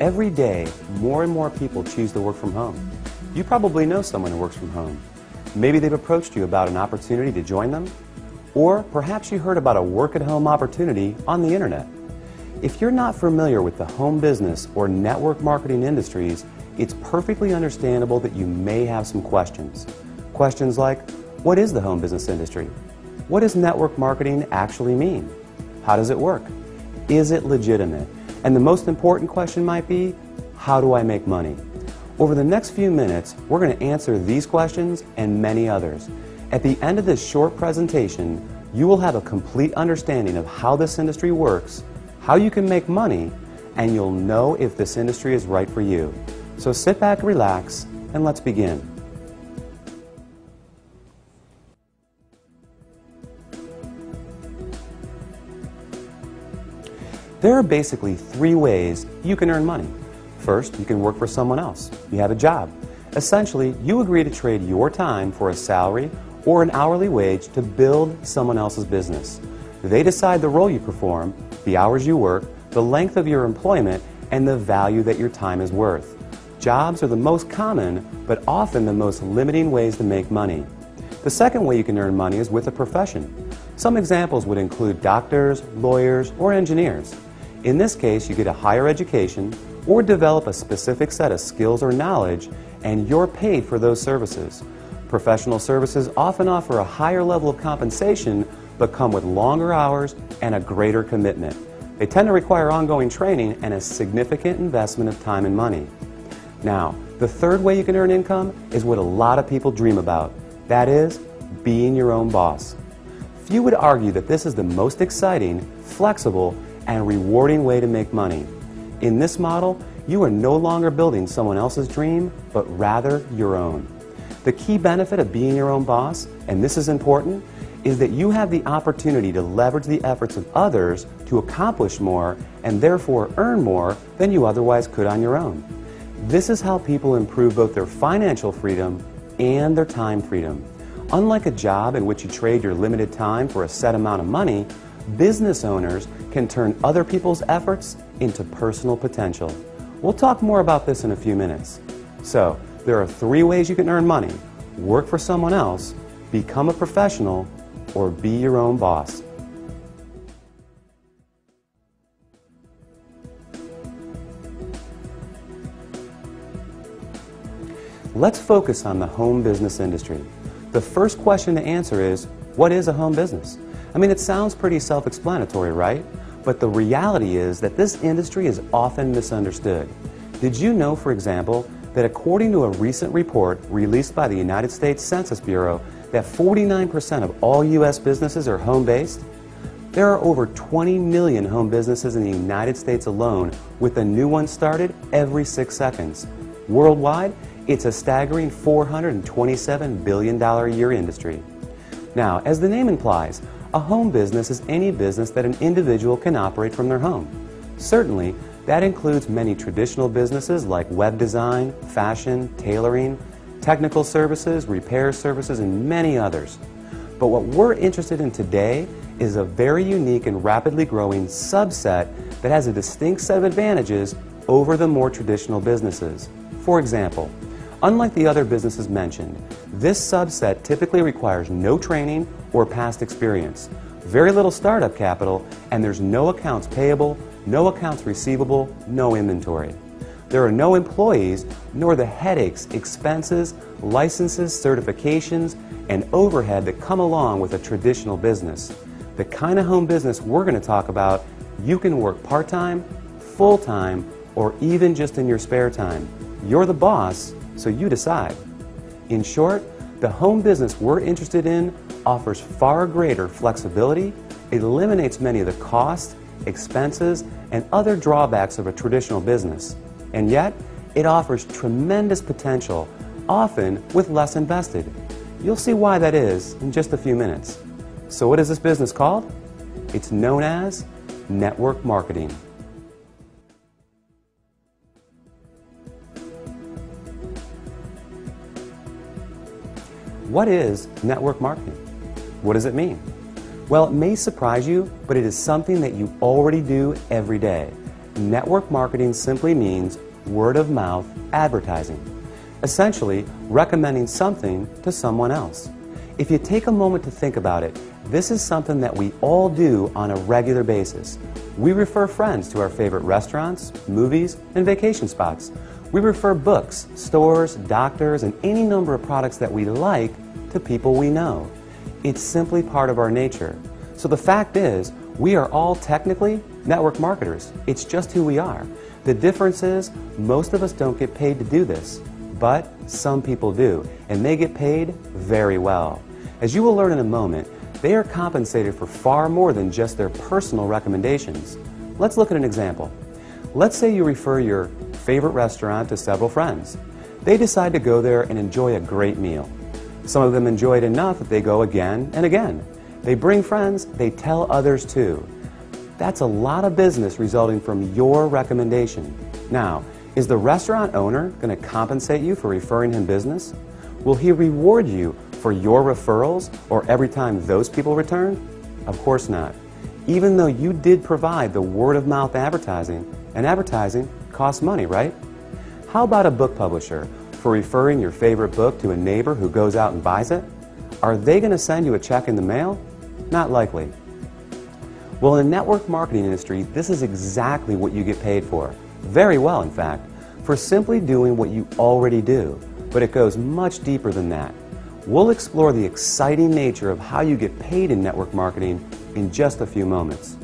Every day, more and more people choose to work from home. You probably know someone who works from home. Maybe they've approached you about an opportunity to join them, or perhaps you heard about a work-at-home opportunity on the internet. If you're not familiar with the home business or network marketing industries, it's perfectly understandable that you may have some questions. Questions like, what is the home business industry? What does network marketing actually mean? How does it work? Is it legitimate? And the most important question might be, how do I make money? Over the next few minutes, we're going to answer these questions and many others. At the end of this short presentation, you will have a complete understanding of how this industry works, how you can make money, and you'll know if this industry is right for you. So sit back, relax, and let's begin. There are basically three ways you can earn money. First, you can work for someone else. You have a job. Essentially, you agree to trade your time for a salary or an hourly wage to build someone else's business. They decide the role you perform, the hours you work, the length of your employment, and the value that your time is worth. Jobs are the most common, but often the most limiting ways to make money. The second way you can earn money is with a profession. Some examples would include doctors, lawyers, or engineers. In this case, you get a higher education or develop a specific set of skills or knowledge, and you're paid for those services. Professional services often offer a higher level of compensation, but come with longer hours and a greater commitment. They tend to require ongoing training and a significant investment of time and money. Now, the third way you can earn income is what a lot of people dream about. That is, being your own boss. Few would argue that this is the most exciting, flexible, and rewarding way to make money. In this model, you are no longer building someone else's dream, but rather your own. The key benefit of being your own boss, and this is important, is that you have the opportunity to leverage the efforts of others to accomplish more and therefore earn more than you otherwise could on your own. This is how people improve both their financial freedom and their time freedom. Unlike a job in which you trade your limited time for a set amount of money, business owners can turn other people's efforts into personal potential. We'll talk more about this in a few minutes. So, there are three ways you can earn money: work for someone else, become a professional, or be your own boss. Let's focus on the home business industry. The first question to answer is, what is a home business? I mean, it sounds pretty self-explanatory, right? But the reality is that this industry is often misunderstood. Did you know, for example, that according to a recent report released by the United States Census Bureau, that 49% of all U.S. businesses are home-based? There are over 20 million home businesses in the United States alone, with a new one started every 6 seconds. Worldwide, it's a staggering $427 billion a year industry. Now, as the name implies, a home business is any business that an individual can operate from their home. Certainly, that includes many traditional businesses like web design, fashion, tailoring, technical services, repair services, and many others. But what we're interested in today is a very unique and rapidly growing subset that has a distinct set of advantages over the more traditional businesses. For example, unlike the other businesses mentioned, this subset typically requires no training or past experience, very little startup capital, and there's no accounts payable, no accounts receivable, no inventory. There are no employees, nor the headaches, expenses, licenses, certifications, and overhead that come along with a traditional business. The kind of home business we're going to talk about, you can work part-time, full-time, or even just in your spare time. You're the boss, so you decide. In short, the home business we're interested in offers far greater flexibility, eliminates many of the costs, expenses, and other drawbacks of a traditional business. And yet, it offers tremendous potential, often with less invested. You'll see why that is in just a few minutes. So what is this business called? It's known as network marketing. What is network marketing? What does it mean? Well, it may surprise you, but it is something that you already do every day. network marketing simply means word-of-mouth advertising, essentially recommending something to someone else. If you take a moment to think about it, this is something that we all do on a regular basis. We refer friends to our favorite restaurants, movies, and vacation spots. We refer books, stores, doctors, and any number of products that we like to people we know. It's simply part of our nature. So the fact is, we are all technically network marketers. It's just who we are. The difference is, most of us don't get paid to do this, but some people do, and they get paid very well. As you will learn in a moment, they are compensated for far more than just their personal recommendations. Let's look at an example. Let's say you refer your favorite restaurant to several friends. They decide to go there and enjoy a great meal. Some of them enjoy it enough that they go again and again. They bring friends, they tell others too. That's a lot of business resulting from your recommendation. Now, is the restaurant owner going to compensate you for referring him business? Will he reward you for your referrals or every time those people return? Of course not. Even though you did provide the word-of-mouth advertising, and advertising costs money, right? How about a book publisher for referring your favorite book to a neighbor who goes out and buys it? Are they going to send you a check in the mail? Not likely. Well, in the network marketing industry, this is exactly what you get paid for. Very well, in fact, for simply doing what you already do. But it goes much deeper than that. We'll explore the exciting nature of how you get paid in network marketing in just a few moments.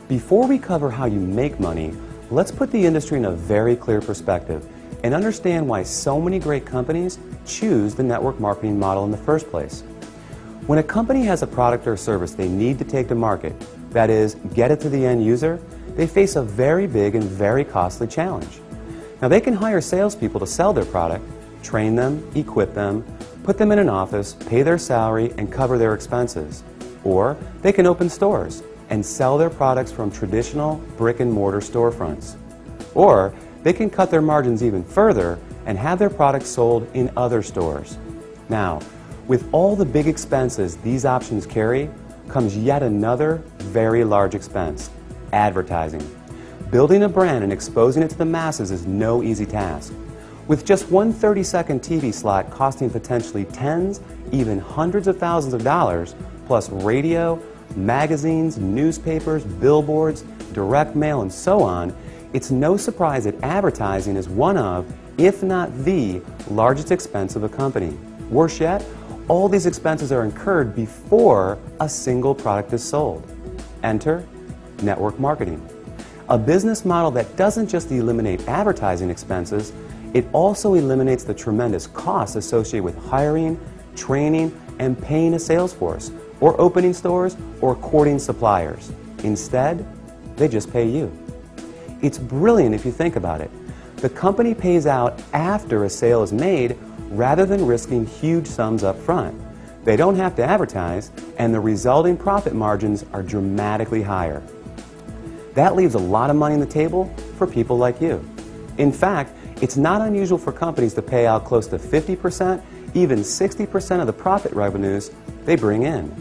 Before we cover how you make money, let's put the industry in a very clear perspective and understand why so many great companies choose the network marketing model in the first place. When a company has a product or service they need to take to market, that is, get it to the end user, they face a very big and very costly challenge. Now, they can hire salespeople to sell their product, train them, equip them, put them in an office, pay their salary, and cover their expenses. Or they can open stores and sell their products from traditional brick-and-mortar storefronts. Or they can cut their margins even further and have their products sold in other stores. Now, with all the big expenses these options carry, comes yet another very large expense: advertising. Building a brand and exposing it to the masses is no easy task. With just one 30-second TV slot costing potentially tens, even hundreds of thousands of dollars, plus radio, magazines, newspapers, billboards, direct mail, and so on, it's no surprise that advertising is one of, if not the, largest expense of a company. Worse yet, all these expenses are incurred before a single product is sold. Enter network marketing. A business model that doesn't just eliminate advertising expenses, it also eliminates the tremendous costs associated with hiring, training, and paying a sales force, or opening stores, or courting suppliers. Instead, they just pay you. It's brilliant if you think about it. The company pays out after a sale is made rather than risking huge sums up front. They don't have to advertise, and the resulting profit margins are dramatically higher. That leaves a lot of money on the table for people like you. In fact, it's not unusual for companies to pay out close to 50%, even 60% of the profit revenues they bring in.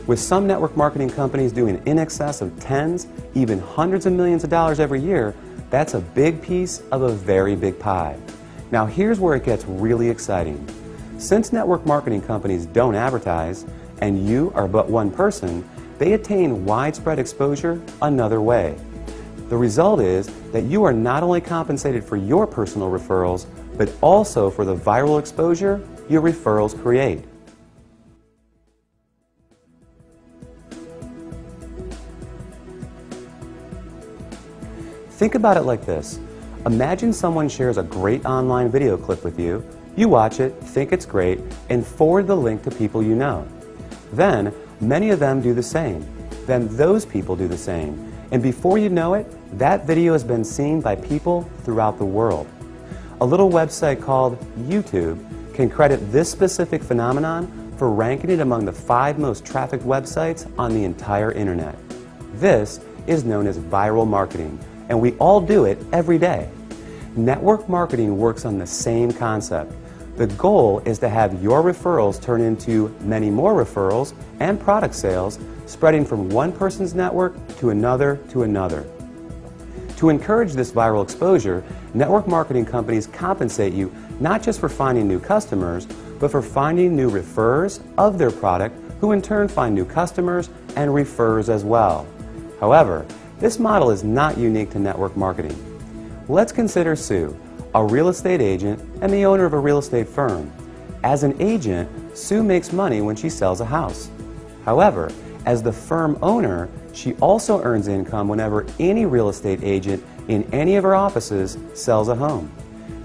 With some network marketing companies doing in excess of tens, even hundreds of millions of dollars every year, that's a big piece of a very big pie. Now here's where it gets really exciting. Since network marketing companies don't advertise, and you are but one person, they attain widespread exposure another way. The result is that you are not only compensated for your personal referrals, but also for the viral exposure your referrals create. Think about it like this. Imagine someone shares a great online video clip with you. You watch it, think it's great, and forward the link to people you know. Then, many of them do the same. Then those people do the same. And before you know it, that video has been seen by people throughout the world. A little website called YouTube can credit this specific phenomenon for ranking it among the 5 most trafficked websites on the entire internet. This is known as viral marketing, and we all do it every day. Network marketing works on the same concept. The goal is to have your referrals turn into many more referrals and product sales, spreading from one person's network to another to another. To encourage this viral exposure, network marketing companies compensate you not just for finding new customers, but for finding new referrers of their product, who in turn find new customers and referrers as well. However, this model is not unique to network marketing. Let's consider Sue, a real estate agent and the owner of a real estate firm. As an agent, Sue makes money when she sells a house. However, as the firm owner, she also earns income whenever any real estate agent in any of her offices sells a home.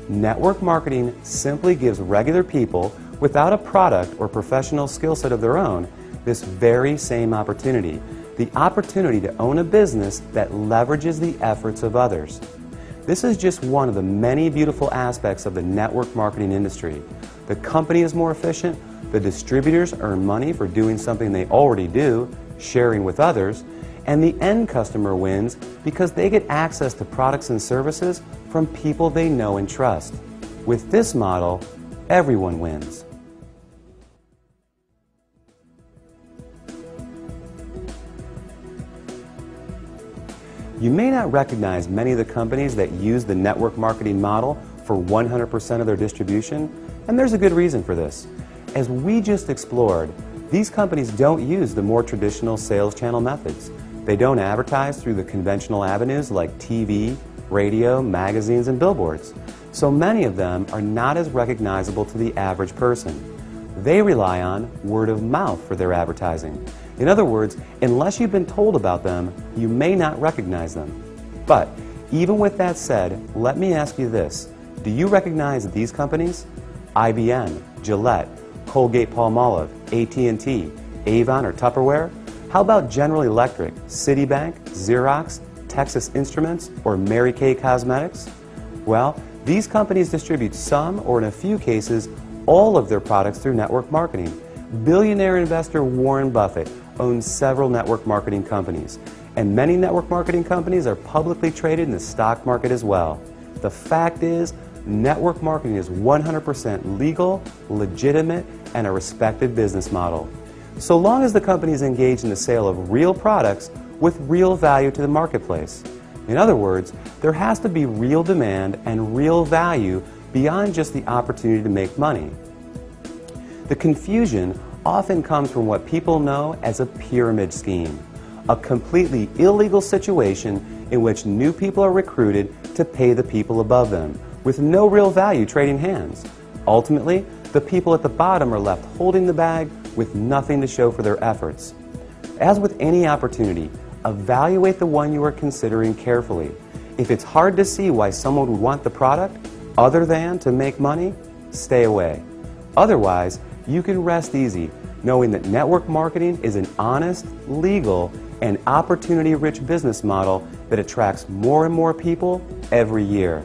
Network marketing simply gives regular people without a product or professional skill set of their own this very same opportunity, the opportunity to own a business that leverages the efforts of others. This is just one of the many beautiful aspects of the network marketing industry. The company is more efficient, the distributors earn money for doing something they already do, sharing with others, and the end customer wins because they get access to products and services from people they know and trust. With this model, everyone wins. You may not recognize many of the companies that use the network marketing model for 100% of their distribution, and there's a good reason for this. As we just explored, these companies don't use the more traditional sales channel methods. They don't advertise through the conventional avenues like TV, radio, magazines, and billboards. So many of them are not as recognizable to the average person. They rely on word of mouth for their advertising. In other words, unless you've been told about them, you may not recognize them. But even with that said, let me ask you this. Do you recognize these companies? IBM, Gillette, Colgate-Palmolive, AT&T, Avon, or Tupperware? How about General Electric, Citibank, Xerox, Texas Instruments, or Mary Kay Cosmetics? Well, these companies distribute some, or in a few cases, all of their products through network marketing. Billionaire investor Warren Buffett owns several network marketing companies, and many network marketing companies are publicly traded in the stock market as well. The fact is, network marketing is 100% legal, legitimate, and a respected business model. So long as the company is engaged in the sale of real products with real value to the marketplace. In other words, there has to be real demand and real value beyond just the opportunity to make money. The confusion often comes from what people know as a pyramid scheme, a completely illegal situation in which new people are recruited to pay the people above them, with no real value trading hands. Ultimately, the people at the bottom are left holding the bag with nothing to show for their efforts. As with any opportunity, evaluate the one you are considering carefully. If it's hard to see why someone would want the product other than to make money, stay away. Otherwise, you can rest easy knowing that network marketing is an honest, legal, and opportunity-rich business model that attracts more and more people every year.